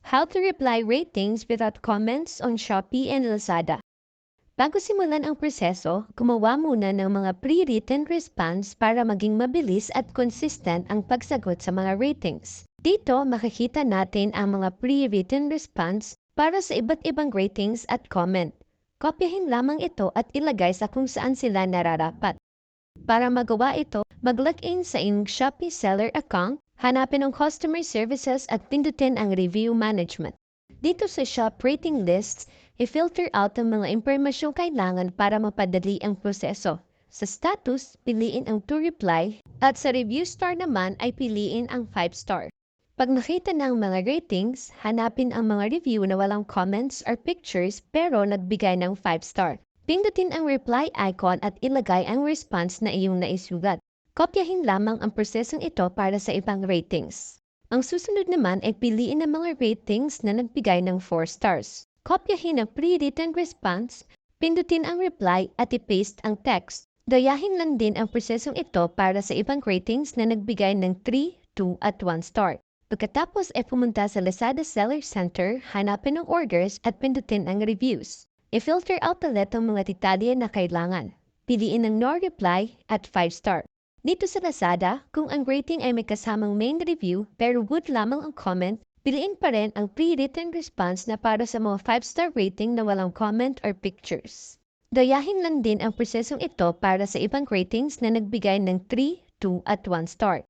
How to reply ratings without comments on Shopee and Lazada. Bago simulan ang proseso, gumawa muna ng mga pre-written response para maging mabilis at consistent ang pagsagot sa mga ratings. Dito, makikita natin ang mga pre-written response para sa iba't ibang ratings at comment. Kopyahin lamang ito at ilagay sa kung saan sila nararapat. Para magawa ito, mag-login sa inyong Shopee seller account, hanapin ang Customer Services at pindutin ang Review Management. Dito sa Shop Rating Lists, i-filter out ang mga impormasyong kailangan para mapadali ang proseso. Sa status, piliin ang To Reply at sa Review Star naman ay piliin ang 5 star. Pag nakita na ang mga ratings, hanapin ang mga review na walang comments or pictures pero nagbigay ng 5 star. Pindutin ang reply icon at ilagay ang response na iyong naisulat. Kopyahin lamang ang prosesong ito para sa ibang ratings. Ang susunod naman ay piliin ang mga ratings na nagbigay ng 4 stars. Kopyahin ang pre-written response, pindutin ang reply at i-paste ang text. Gayahin lang din ang prosesong ito para sa ibang ratings na nagbigay ng 3, 2 at 1 star. Pagkatapos ay pumunta sa Lazada Seller Center, hanapin ang orders at pindutin ang reviews. I-filter out ulit ang mga detalye na kailangan. Piliin ang No Reply at 5 star. Dito sa Lazada, kung ang rating ay may kasamang main review pero good lamang ang comment, piliin pa rin ang pre-written response na para sa mga 5-star rating na walang comment or pictures. Gayahin lang din ang prosesong ito para sa ibang ratings na nagbigay ng 3, 2 at 1 star.